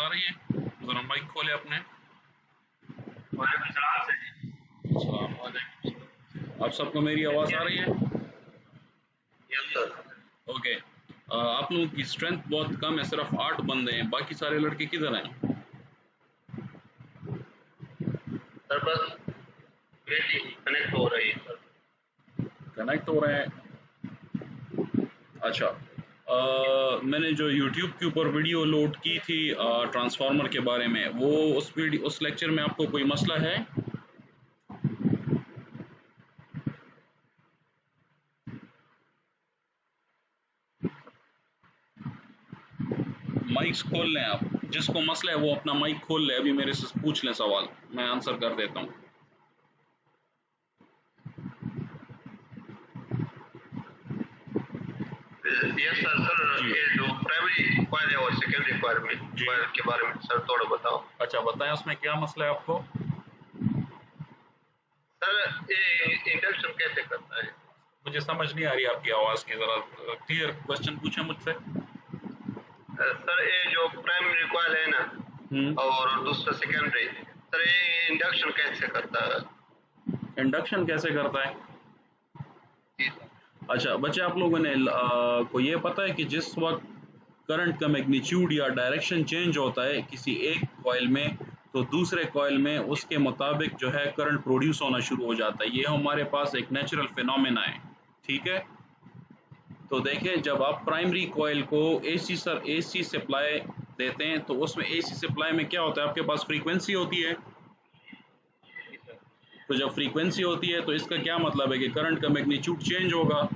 आ रही है? जरा माइक खोले अपने। वालेकुम सलाम सर जी। अस्सलाम वालेकुम। आप सबको मेरी आवाज़ आ रही है? Yes sir. ओके। आप लोगों की स्ट्रेंथ बहुत कम है, सिर्फ 8 बंदे हैं, बाकी सारे लड़के किधर हैं? सर बस वेट कनेक्ट हो रही है सर। कनेक्ट हो रहे हैं। अच्छा। मैंने जो YouTube के ऊपर वीडियो लोड की थी ट्रांसफार्मर के बारे में, वो उस लेक्चर में आपको कोई मसला है? माइक्स खोल लें आप, जिसको मसला है वो अपना माइक खोल ले, अभी मेरे से पूछ लें सवाल, मैं आंसर कर देता हूँ। Yes sir. सर जी ये जो प्राइमरी रिक्वायर है और सेकेंडरी रिक्वायरमेंट जी। के बारे में सर थोड़ा बताओ। अच्छा बताएं, उसमें क्या मसला है आपको? सर ये इंडक्शन कैसे करता है? मुझे समझ नहीं आ रही आपकी आवाज़ की, ज़रा क्लियर क्वेश्चन पूछें मुझसे। सर ये जो प्राइमरी रिक्वायर है ना और दूसरा सेकेंडरी, सर ये इंडक्शन कैसे करता है? इंडक्शन कैसे करता है? जी सर। अच्छा बच्चे, आप लोगों ने को ये पता है कि जिस वक्त करंट का मैग्नीट्यूड या डायरेक्शन चेंज होता है किसी एक कॉइल में, तो दूसरे कॉइल में उसके मुताबिक जो है करंट प्रोड्यूस होना शुरू हो जाता है। ये हमारे पास एक नेचुरल फिनोमेना है, ठीक है। तो देखें, जब आप प्राइमरी कॉइल को एसी सप्लाई देते हैं, तो उसमें एसी सप्लाई में क्या होता है, आपके पास फ्रीक्वेंसी होती है। जी सर। तो जब फ्रीक्वेंसी होती है तो इसका क्या मतलब है कि करंट का मैग्नीट्यूड चेंज होगा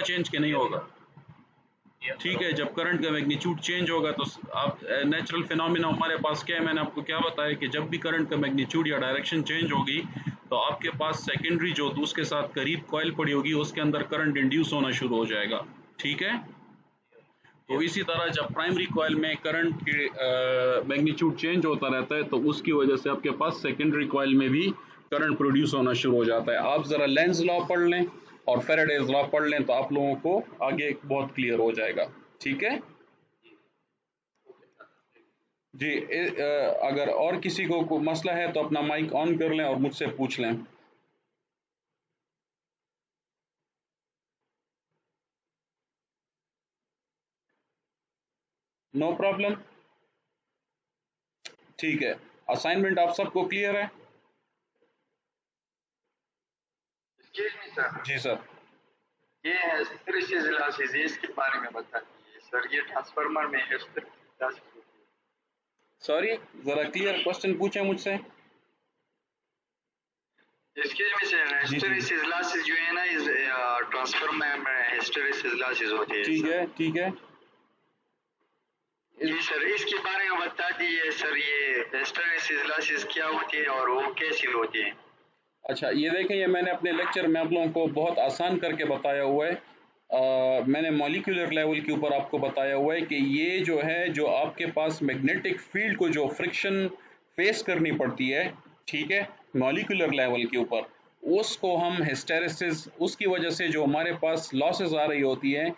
चेंज कि नहीं यस होगा? सर। यस ठीक है, सर। जब करंट का मैग्नीट्यूड चेंज होगा तो आप नेचुरल फिनोमेना हमारे पास क्या है, मैंने आपको क्या बताया कि जब भी करंट का मैग्नीट्यूड या डायरेक्शन चेंज होगी, तो आपके पास सेकेंडरी जो उसके साथ करीब कॉइल पड़ी होगी उसके अंदर करंट इंड्यूस होना शुरू हो जाएगा, ठीक है। तो यस इसी तरह जब प्राइमरी कॉइल में करंट के मैग्नीट्यूड चेंज होता रहता है, तो उसकी वजह से आपके पास सेकेंडरी कॉइल में भी करंट प्रोड्यूस होना शुरू हो जाता है। आप ज़रा लेंज लॉ पढ़ लें और फैराडेज लॉ पढ़ लें, तो आप लोगों को आगे बहुत क्लियर हो जाएगा, ठीक है जी। अगर और किसी को मसला है तो अपना माइक ऑन कर लें और मुझसे पूछ लें। नो प्रॉब्लम, ठीक है। असाइनमेंट आप सबको क्लियर है? Excuse me sir. जी सर। ये हिस्टैरिसीस लॉसेस इसके बारे में बता दीजिए सर। ये ट्रांसफार्मर में हिस्टैरिसीस लॉसेस होती सॉरी, ज़रा क्लियर क्वेश्चन पूछें मुझसे। है। एक्सक्यूज मी सर, जी जी, हिस्टैरिसीस लॉसेस जो है ना इस ट्रांसफार्मर में हिस्टैरिसीस लॉसेस होते हैं ठीक सर। है ठीक है। जी सर, इसके बारे में बता दीजिए सर। ये हिस्टैरिसीस लॉसेस क्या होती है और वो कैसे होती है? अच्छा ये देखें, ये मैंने अपने लेक्चर में आप लोगों को बहुत आसान करके बताया हुआ है। मैंने मॉलिक्यूलर लेवल के ऊपर आपको बताया हुआ है कि ये जो है, जो आपके पास मैग्नेटिक फील्ड को जो फ्रिक्शन फेस करनी पड़ती है, ठीक है, मॉलिक्यूलर लेवल के ऊपर, उसको हम हिस्टैरिसीस, उसकी वजह से जो हमारे पास लॉसेस आ रही होती हैं,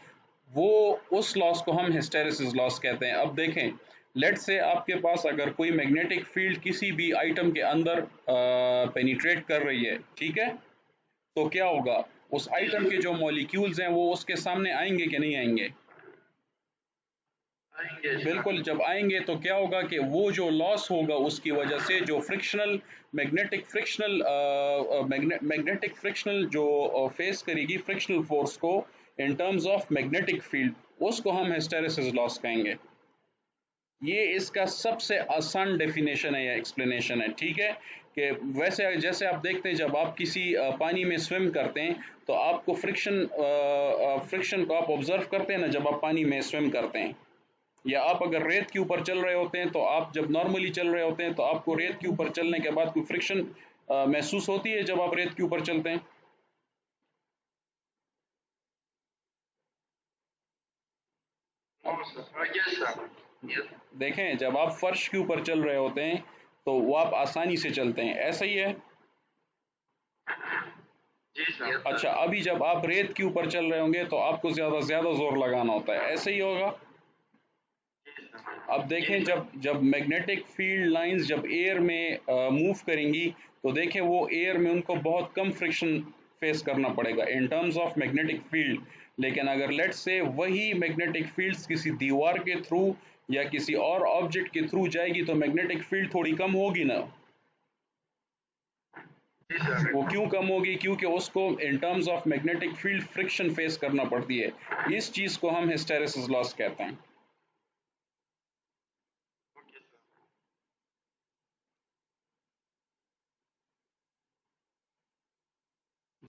वो उस लॉस को हम हिस्टैरिसीस लॉस कहते हैं। अब देखें, लेट से आपके पास अगर कोई मैग्नेटिक फील्ड किसी भी आइटम के अंदर पेनिट्रेट कर रही है, ठीक है, तो क्या होगा, उस आइटम के जो मॉलिक्यूल्स हैं वो उसके सामने आएंगे कि नहीं आएंगे? आएंगे सर। बिल्कुल, जब आएंगे तो क्या होगा कि वो जो लॉस होगा उसकी वजह से जो फ्रिक्शनल मैग्नेटिक फ्रिक्शनल जो फेस करेगी फ्रिक्शनल फोर्स को in terms of magnetic field, उसको हम हिस्टैरिसीस लॉस कहेंगे। ये इसका सबसे आसान डेफिनेशन है या एक्सप्लेनेशन है, ठीक है। कि वैसे जैसे आप देखते हैं, जब आप किसी पानी में स्विम करते हैं तो आपको फ्रिक्शन को आप ऑब्जर्व करते हैं ना, जब आप पानी में स्विम करते हैं, या आप अगर रेत के ऊपर चल रहे होते हैं, तो आप जब नॉर्मली चल रहे होते हैं तो आपको रेत के ऊपर चलने के बाद कोई फ्रिक्शन महसूस होती है जब आप रेत के ऊपर चलते हैं? Yes sir. यस। देखें, जब आप फर्श के ऊपर चल रहे होते हैं तो वो आप आसानी से चलते हैं, ऐसा ही है। जी सर। अच्छा, अभी जब आप रेत के ऊपर चल रहे होंगे तो आपको ज़्यादा जोर लगाना होता है, ऐसे ही होगा। अब देखें जब जब मैग्नेटिक फील्ड लाइंस जब एयर में मूव करेंगी तो देखें वो एयर में उनको बहुत कम फ्रिक्शन फेस करना पड़ेगा in terms of magnetic field. लेकिन अगर लेट्स से वही मैग्नेटिक फील्ड्स किसी दीवार के थ्रू या किसी और ऑब्जेक्ट के थ्रू जाएगी तो मैग्नेटिक फील्ड थोड़ी कम होगी ना। वो क्यों कम होगी? क्योंकि उसको in terms of magnetic field friction face करना पड़ती है। इस चीज को हम हिस्टेरेसिस लॉस कहते हैं।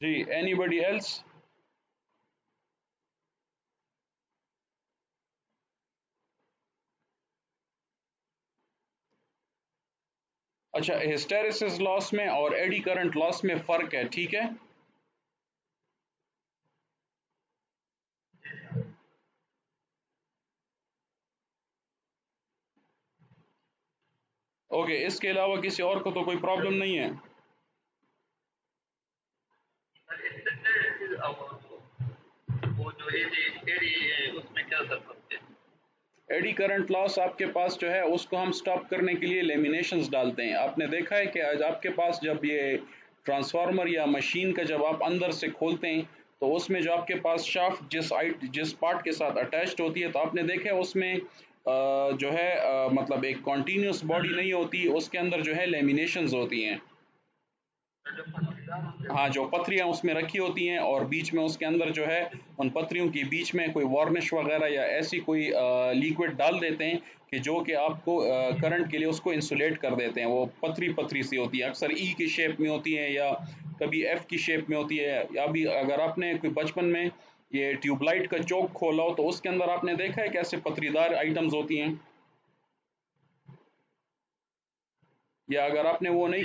जी, एनीबडी एल्स? अच्छा, हिस्टेरेसिस लॉस में और एडी करंट लॉस में फर्क है, ठीक है। ओके, इसके अलावा किसी और को तो कोई प्रॉब्लम नहीं है? वो जो एडी है उसमें क्या कर सकते हैं? एडी करंट लॉस आपके पास जो है उसको हम स्टॉप करने के लिए लेमिनेशंस डालते हैं। आपने देखा है कि आज आपके पास जब ये ट्रांसफार्मर या मशीन का जब आप अंदर से खोलते हैं तो उसमें जो आपके पास शाफ्ट जिस पार्ट के साथ अटैच्ड होती है तो आपने देखा है उसमें जो है मतलब एक कॉन्टीन्यूस बॉडी नहीं होती, उसके अंदर जो है लेमिनेशंस होती हैं। हाँ, जो पथरियाँ उसमें रखी होती हैं और बीच में उसके अंदर जो है उन पथरियों के बीच में कोई वार्निश वगैरह या ऐसी कोई लिक्विड डाल देते हैं कि जो कि आपको करंट के लिए उसको इंसुलेट कर देते हैं। वो पथरी पथरी सी होती है, अक्सर ई की शेप में होती है या कभी एफ की शेप में होती है। या भी अगर आपने कोई बचपन में ये ट्यूबलाइट का चोक खोला हो तो उसके अंदर आपने देखा है कैसे पथरीदार आइटम्स होती हैं। या अगर आपने वो नहीं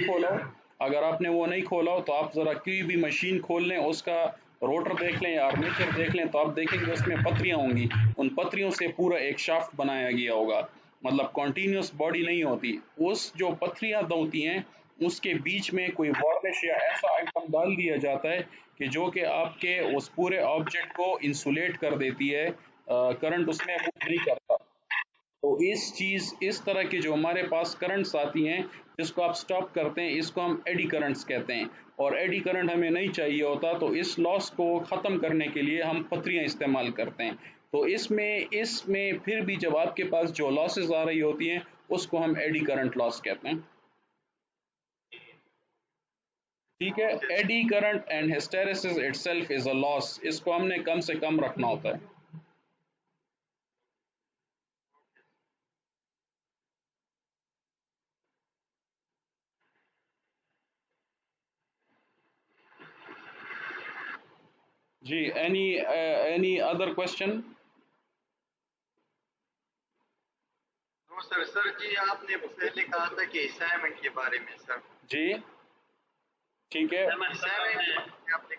खोला हो तो आप ज़रा कोई भी मशीन खोल लें, उसका रोटर देख लें या आर्मेचर देख लें तो आप देखेंगे उसमें पत्रियां होंगी। उन पत्रियों से पूरा एक शाफ्ट बनाया गया होगा, मतलब कॉन्टीन्यूस बॉडी नहीं होती। उस जो पत्रियां होती हैं उसके बीच में कोई वार्निश या ऐसा आइटम डाल दिया जाता है कि जो कि आपके उस पूरे ऑब्जेक्ट को इंसुलेट कर देती है, करंट उसमें मूव नहीं करता। तो इस तरह के जो हमारे पास करंट्स आती हैं जिसको आप स्टॉप करते हैं, इसको हम एडी करंट्स कहते हैं। और एडी करंट हमें नहीं चाहिए होता तो इस लॉस को ख़त्म करने के लिए हम पत्रियां इस्तेमाल करते हैं। तो इसमें इसमें फिर भी जब आपके पास जो लॉसेस आ रही होती हैं उसको हम एडी करंट लॉस कहते हैं, ठीक है। Eddy current and hysteresis itself is a loss, इसको हमने कम से कम रखना होता है। जी, एनी अदर क्वेश्चन? तो सर जी आपने पहले कहा था कि असाइनमेंट के बारे में सर। जी, ठीक है। असाइनमेंट आपने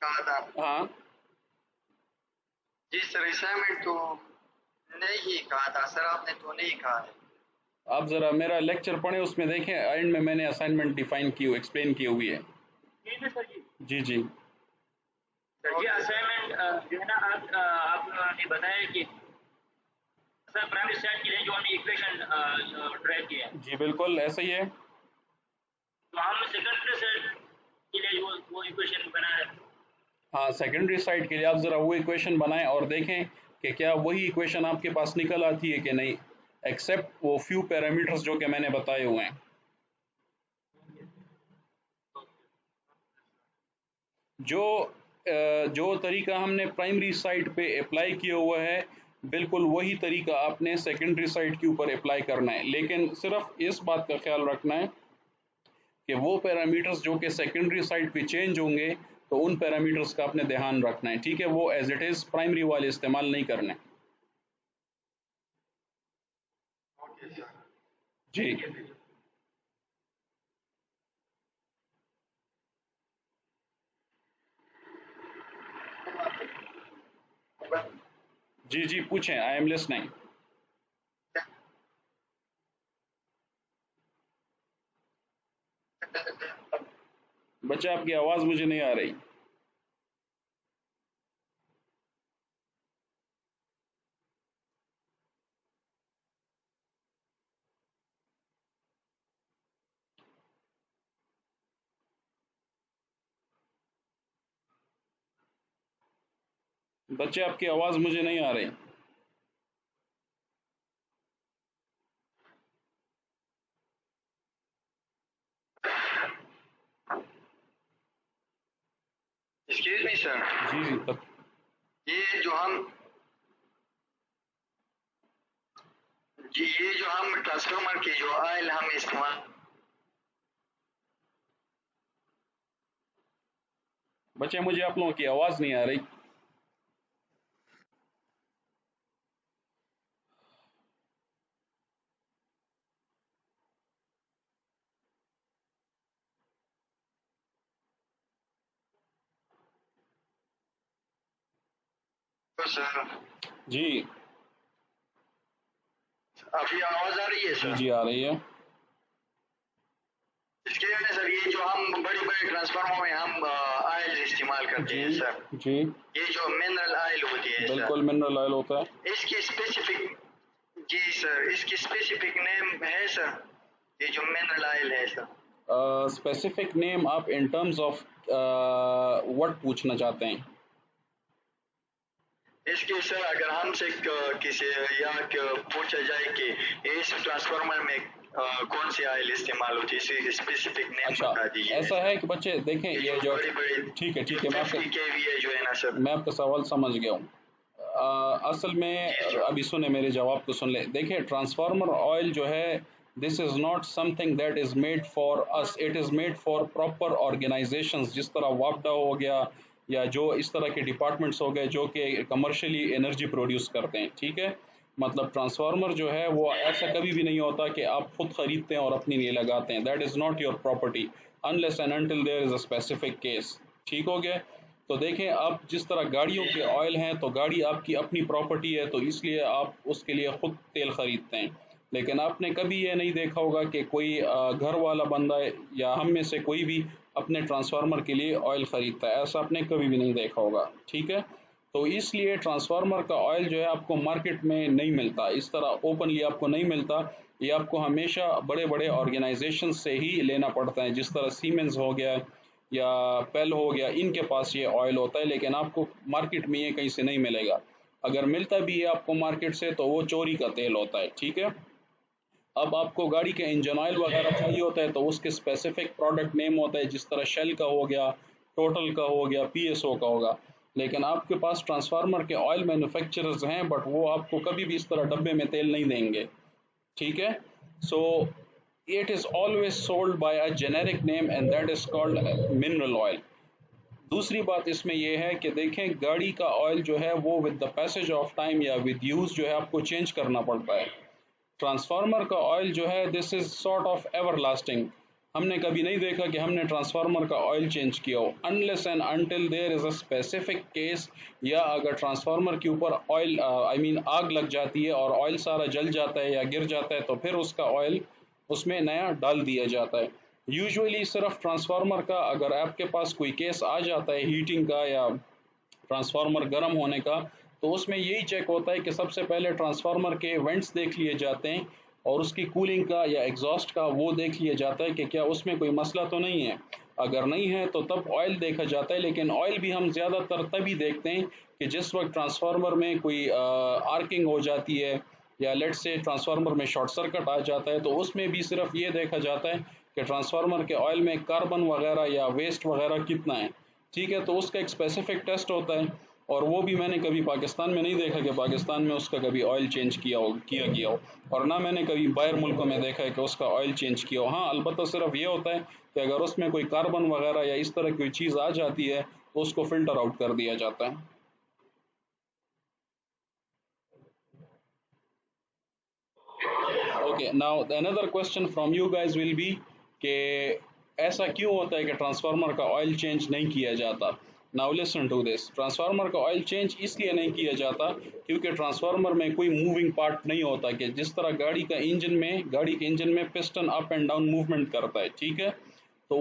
कहा था। हाँ जी सर, असाइनमेंट तो नहीं ही कहा था सर, आपने तो नहीं कहा है। आप ज़रा मेरा लेक्चर पढ़ें, उसमें देखें एंड में मैंने असाइनमेंट डिफाइन की एक्सप्लेन की हुई है। ठीक है सर जी। जी जी सर जी असाइनमेंट जो है ना आप लोगों ने बताया कि सर प्राइमरी स्टैट के लिए जो हमने इक्वेशन ड्राइव किए हैं, जी बिल्कुल ऐसा ही है। तो हम सेकेंडरी स्टैट के लिए वो इक्वेशन बना रहे हैं। हाँ, सेकेंडरी साइड के लिए आप ज़रा वो इक्वेशन बनाएं और देखें कि क्या वही इक्वेशन आपके पास निकल आती है कि नहीं, एक्सेप्ट वो फ्यू पैरामीटर्स जो कि मैंने बताए हुए हैं। जो तरीका हमने प्राइमरी साइड पे अप्लाई किया हुआ है बिल्कुल वही तरीका आपने सेकेंडरी साइड के ऊपर अप्लाई करना है। लेकिन सिर्फ इस बात का ख्याल रखना है कि वो पैरामीटर्स जो कि सेकेंडरी साइड पे चेंज होंगे तो उन पैरामीटर्स का आपने ध्यान रखना है, ठीक है। वो एज इट इज़ प्राइमरी वाले इस्तेमाल नहीं करने। Okay sir. जी जी जी पूछें, आई एम लिसनिंग। बच्चा आपकी आवाज़ मुझे नहीं आ रही। बच्चे आपकी आवाज़ मुझे नहीं आ रही। Excuse me sir. जी जी तब ये जो हम ट्रांसफार्मर की जो ऑयल हम इस्तेमाल, बच्चे मुझे आप लोगों की आवाज़ नहीं आ रही। तो सर जी अभी आवाज आ रही है जी सर? जी आ रही है। इसके लिए सर ये जो हम बड़े बड़े ट्रांसफार्मर में हम ऑयल इस्तेमाल करते हैं जी सर, जी ये जो मिनरल ऑयल होती है बिल्कुल सर, मिनरल ऑयल होता है। इसकी स्पेसिफिक, जी सर, इसकी स्पेसिफिक नेम है सर, ये जो मिनरल ऑयल है सर? स्पेसिफिक नेम आप इन टर्म्स ऑफ व्हाट पूछना चाहते हैं? इसके सर अगर हमसे किसी या पूछा जाए कि इस ट्रांसफार्मर में कौन सी ऑयल इस्तेमाल होती है, इसकी स्पेसिफिक नेम अच्छा बता दीजिए ऐसा सर। है कि बच्चे देखें ये ये जो जो बड़ी बड़ी ठीक है जो मैं 50 kVA जो है ना सर। मैं आपका सवाल समझ गया हूँ। असल में जी सर। अभी सुने मेरे जवाब को सुन ले। देखिए ट्रांसफार्मर ऑयल जो है this is not something that is made for us, it is made for proper organisations जिस तरह वापडा हो गया या जो इस तरह के डिपार्टमेंट्स हो गए जो कि कमर्शियली एनर्जी प्रोड्यूस करते हैं। ठीक है, मतलब ट्रांसफार्मर जो है वो ऐसा कभी भी नहीं होता कि आप खुद खरीदते हैं और अपने लिए लगाते हैं। That is not your property unless and until there is a specific case. ठीक हो गया। तो देखें आप जिस तरह गाड़ियों के ऑयल हैं तो गाड़ी आपकी अपनी प्रॉपर्टी है तो इसलिए आप उसके लिए खुद तेल खरीदते हैं। लेकिन आपने कभी ये नहीं देखा होगा कि कोई घर वाला बंदा या हम में से कोई भी अपने ट्रांसफार्मर के लिए ऑयल खरीदता है, ऐसा आपने कभी भी नहीं देखा होगा। ठीक है, तो इसलिए ट्रांसफार्मर का ऑयल जो है आपको मार्केट में नहीं मिलता, इस तरह ओपनली आपको नहीं मिलता। ये आपको हमेशा बड़े बड़े ऑर्गेनाइजेशन से ही लेना पड़ता है, जिस तरह सीमेंस हो गया या पेल हो गया, इनके पास ये ऑयल होता है। लेकिन आपको मार्केट में ये कहीं से नहीं मिलेगा। अगर मिलता भी है आपको मार्केट से तो वो चोरी का तेल होता है। ठीक है, अब आपको गाड़ी के इंजन ऑयल वगैरह चाहिए होता है तो उसके स्पेसिफिक प्रोडक्ट नेम होता है, जिस तरह शेल का हो गया, टोटल का हो गया, पीएसओ का होगा। लेकिन आपके पास ट्रांसफार्मर के ऑयल मैन्युफैक्चरर्स हैं बट वो आपको कभी भी इस तरह डब्बे में तेल नहीं देंगे। ठीक है, सो it is always sold by a generic name and that is called mineral oil। दूसरी बात इसमें यह है कि देखें गाड़ी का ऑयल जो है वो with the passage of time या विद यूज जो है आपको चेंज करना पड़ता है। ट्रांसफार्मर का ऑयल जो है this is sort of everlasting. हमने कभी नहीं देखा कि हमने ट्रांसफार्मर का ऑयल चेंज किया हो unless and until there is a specific case, या अगर ट्रांसफार्मर के ऊपर ऑयल आई मीन आग लग जाती है और ऑयल सारा जल जाता है या गिर जाता है तो फिर उसका ऑयल उसमें नया डाल दिया जाता है। यूजुअली सिर्फ ट्रांसफार्मर का अगर आपके पास कोई केस आ जाता है हीटिंग का या ट्रांसफार्मर गर्म होने का, तो उसमें यही चेक होता है कि सबसे पहले ट्रांसफार्मर के वेंट्स देख लिए जाते हैं और उसकी कूलिंग का या एग्जॉस्ट का वो देख लिया जाता है कि क्या उसमें कोई मसला तो नहीं है। अगर नहीं है तो तब ऑयल देखा जाता है। लेकिन ऑयल भी हम ज़्यादातर तभी देखते हैं कि जिस वक्त ट्रांसफार्मर में कोई आर्किंग हो जाती है या लेट से ट्रांसफार्मर में शॉर्ट सर्किट आ जाता है, तो उसमें भी सिर्फ ये देखा जाता है कि ट्रांसफार्मर के ऑयल में कार्बन वगैरह या वेस्ट वगैरह कितना है। ठीक है, तो उसका एक स्पेसिफिक टेस्ट होता है और वो भी मैंने कभी पाकिस्तान में नहीं देखा कि पाकिस्तान में उसका कभी ऑयल चेंज किया गया हो, और ना मैंने कभी बाहर मुल्कों में देखा है कि उसका ऑयल चेंज किया हो। हाँ, अलबत्ता सिर्फ ये होता है कि अगर उसमें कोई कार्बन वगैरह या इस तरह की कोई चीज़ आ जाती है तो उसको फिल्टर आउट कर दिया जाता है। Okay, now another question from you guys will be कि ऐसा क्यों होता है कि ट्रांसफार्मर का ऑयल चेंज नहीं किया जाता। Now listen to this, transformer का ऑयल चेंज इसलिए नहीं किया जाता क्योंकि ट्रांसफार्मर में कोई मूविंग पार्ट नहीं होता कि जिस तरह गाड़ी के इंजन में piston up and down movement करता है। ठीक है, तो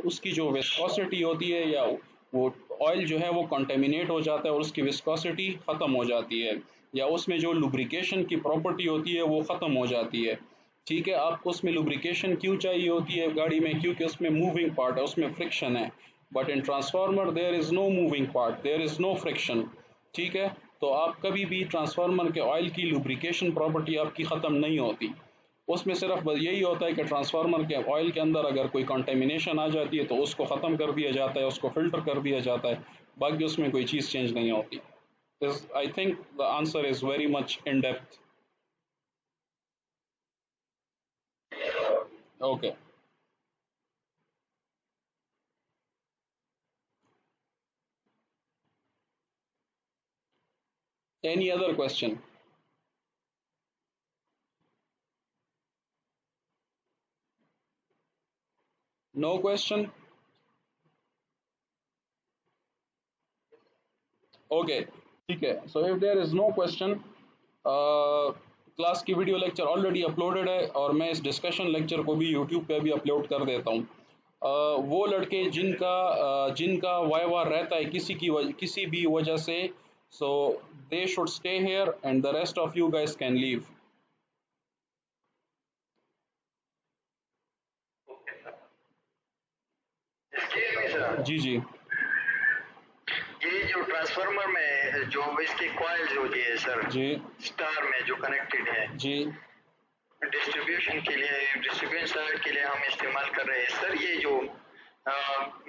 उसकी जो विस्कोसिटी होती है या वो ऑयल जो है वो कंटेमिनेट हो जाता है और उसकी विस्कोसिटी ख़त्म हो जाती है, या उसमें जो लुब्रिकेशन की प्रॉपर्टी होती है वो ख़त्म हो जाती है। ठीक है, आपको उसमें लुब्रिकेशन क्यों चाहिए होती है गाड़ी में? क्योंकि उसमें मूविंग पार्ट है, उसमें फ्रिक्शन है। But in transformer there is no moving part, there is no friction. ठीक है। तो आप कभी भी ट्रांसफार्मर के ऑयल की लुब्रिकेशन प्रॉपर्टी आपकी ख़त्म नहीं होती, उसमें सिर्फ बस यही होता है कि ट्रांसफार्मर के ऑयल के अंदर अगर कोई कंटेमिनेशन आ जाती है तो उसको ख़त्म कर दिया जाता है, उसको फ़िल्टर कर दिया जाता है, बाकी उसमें कोई चीज़ चेंज नहीं होती। I think the answer is very much in depth. Okay, any other question? No question? Okay, ठीक है। So if there is no question, class की वीडियो लेक्चर ऑलरेडी अपलोडेड है और मैं इस डिस्कशन लेक्चर को भी यूट्यूब पे भी अपलोड कर देता हूँ। वो लड़के जिनका वाइवा रहता है किसी भी वजह से, so they should stay here and the rest of you guys can leave. Excuse me, sir. जी जी ये जो ट्रांसफार्मर में जो इसकी कॉइल्स होती है सर, जी स्टार में जो कनेक्टेड है, जी डिस्ट्रीब्यूशन साइड के लिए हम इस्तेमाल कर रहे हैं सर। ये जो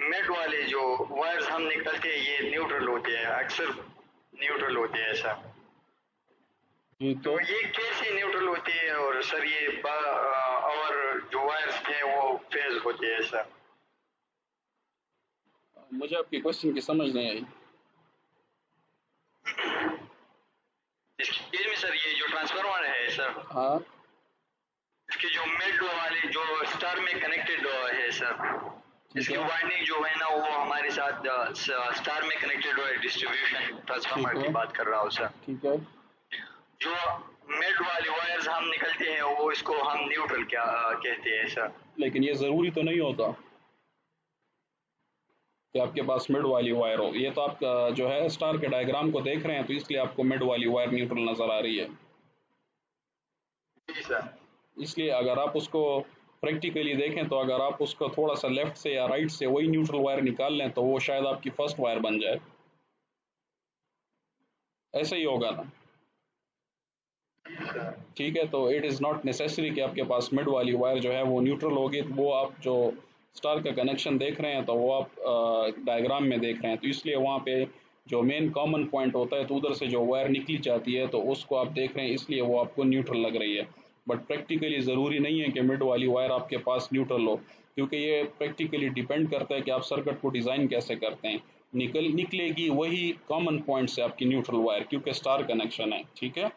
मिड वाले जो वायर्स हम निकलते हैं ये न्यूट्रल होते हैं, अक्सर न्यूट्रल होते हैं सर। जी। तो ये कैसे न्यूट्रल होती है और सर ये और जो वायर्स थे वो फेज होते हैं सर। मुझे आपकी क्वेश्चन की समझ नहीं आई। इसमें सर ये जो ट्रांसफार्मर है सर, हाँ इसकी जो मिड वाली जो स्टार में कनेक्टेड है सर, ठीक इसकी है, वाइंडिंग जो है ना वो हमारे साथ स्टार में कनेक्टेड है। डिस्ट्रीब्यूशन ट्रांसफार्मर ठीक की है, बात कर रहा हूँ सर। ठीक है। जो मिड वाली वायर्स हम निकलते हैं वो इसको हम न्यूट्रल क्या कहते हैं सर। लेकिन ये ज़रूरी तो नहीं होता कि आपके पास मिड वाली वायर हो। ये तो आप जो है स्टार के डायग्राम को देख रहे हैं तो इसलिए आपको मिड वाली वायर न्यूट्रल नज़र आ रही है। जी सर। इसलिए अगर आप उसको प्रैक्टिकली देखें तो अगर आप उसको थोड़ा सा लेफ्ट से या राइट से वही न्यूट्रल वायर निकाल लें तो वो शायद आपकी फर्स्ट वायर बन जाए। ऐसा ही होगा ना? ठीक है, तो इट इज़ नॉट नेसेसरी कि आपके पास मिड वाली वायर जो है वो न्यूट्रल होगी। तो वो आप जो स्टार का कनेक्शन देख रहे हैं तो वो आप डायग्राम में देख रहे हैं तो इसलिए वहाँ पे जो मेन कॉमन पॉइंट होता है तो उधर से जो वायर निकली जाती है तो उसको आप देख रहे हैं, इसलिए वो आपको न्यूट्रल लग रही है। बट प्रैक्टिकली ज़रूरी नहीं है कि मिड वाली वायर आपके पास न्यूट्रल हो, क्योंकि ये प्रैक्टिकली डिपेंड करता है कि आप सर्किट को डिज़ाइन कैसे करते हैं। निकलेगी वही कॉमन पॉइंट से आपकी न्यूट्रल वायर, क्योंकि स्टार कनेक्शन है। ठीक है,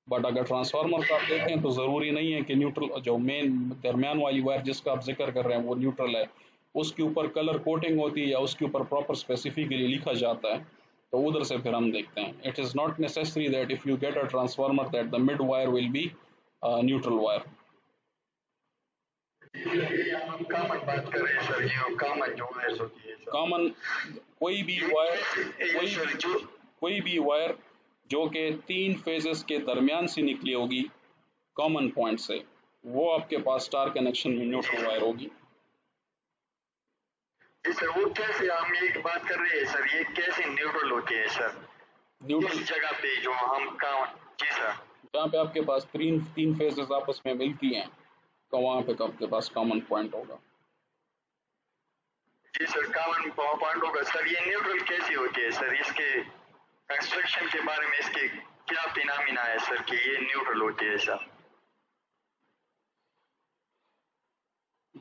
बट अगर ट्रांसफार्मर का आप देखें तो ज़रूरी नहीं है कि न्यूट्रल जो मेन दरमियान वाली वायर जिसका आप जिक्र कर रहे हैं वो न्यूट्रल है। उसके ऊपर कलर कोटिंग होती है या उसके ऊपर प्रॉपर स्पेसिफिकली लिखा जाता है तो उधर से फिर हम देखते हैं। It is not necessary that if you get a transformer that the mid wire will be neutral wire. हम कॉमन बात कर रहे हैं सर, ये कॉमन जो वायर्स होती है सर। कॉमन कोई भी वायर कोई भी वायर जो कि 3 फेजेस के दरमियान से निकली होगी कॉमन पॉइंट से, वो आपके पास स्टार कनेक्शन में न्यूट्रल वायर होगी। जी सर, वो कैसे हम ये बात कर रहे हैं सर, ये कैसे न्यूट्रल होती है सर न्यूट्रल इस जगह पे जो हम काम। जी सर। जहाँ पे आपके पास तीन फेजेस आपस में मिलती हैं तो वहाँ पे आपके पास कॉमन पॉइंट होगा। जी सर, कॉमन पॉइंट होगा सर। ये न्यूट्रल कैसी होती है सर, इसके कंस्ट्रक्शन के बारे में इसके क्या फिनोमिना है सर कि ये न्यूट्रल होती है सर।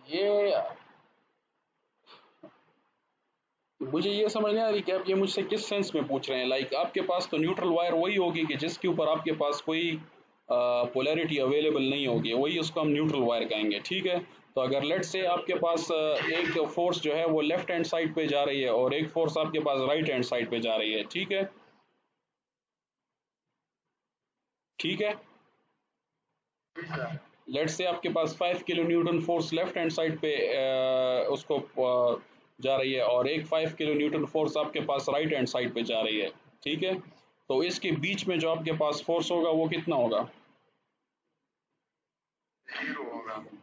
ये मुझे ये समझ नहीं आ रही कि आप ये मुझसे किस सेंस में पूछ रहे हैं। लाइक आपके पास तो न्यूट्रल वायर वही होगी कि जिसके ऊपर आपके पास कोई पोलैरिटी अवेलेबल नहीं होगी, वही उसको हम न्यूट्रल वायर कहेंगे। ठीक है, तो अगर लेट से आपके पास एक फोर्स जो है वो लेफ्ट हैंड साइड पे जा रही है और एक फोर्स आपके पास राइट हैंड साइड पे जा रही है। ठीक है, ठीक है। लेट से आपके पास 5 kilo Newton force left hand side पे उसको जा रही है और एक 5 किलो न्यूटन फोर्स आपके पास राइट हैंड साइड पे जा रही है। ठीक है, तो इसके बीच में जो आपके पास फोर्स होगा वो कितना होगा?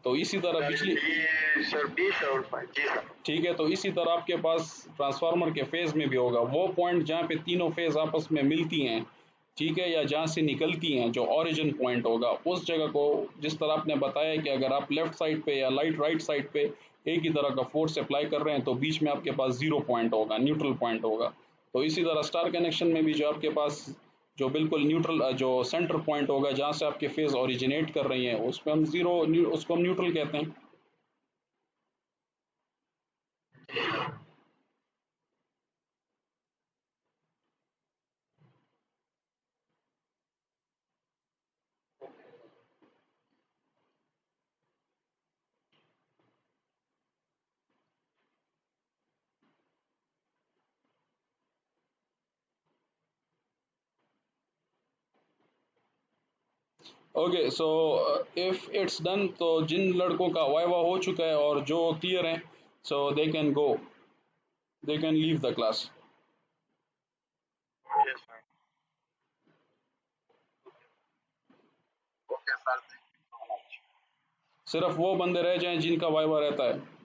तो इसी तरह बिजली, ये सर 20 और 5 जी सर। ठीक है, तो इसी तरह आपके पास ट्रांसफार्मर के फेज में भी होगा, वो पॉइंट जहाँ पे तीनों फेज आपस में मिलती हैं, ठीक है, या जहाँ से निकलती हैं, जो ओरिजिन पॉइंट होगा उस जगह को, जिस तरह आपने बताया कि अगर आप लेफ्ट साइड पे या राइट साइड पे एक ही तरह का फोर्स अप्लाई कर रहे हैं तो बीच में आपके पास 0 पॉइंट होगा, न्यूट्रल पॉइंट होगा। तो इसी तरह स्टार कनेक्शन में भी जो आपके पास जो बिल्कुल न्यूट्रल जो सेंटर पॉइंट होगा जहाँ से आपके फेज ओरिजिनेट कर रही हैं उस पर हम उसको हम न्यूट्रल कहते हैं। Okay, so if it's done, तो जिन लड़कों का वाइवा हो चुका है और जो क्लियर हैं, so they can go, they can leave the class. Okay sir. Okay sir. सिर्फ वो बंदे रह जाएं जिनका वाइवा रहता है।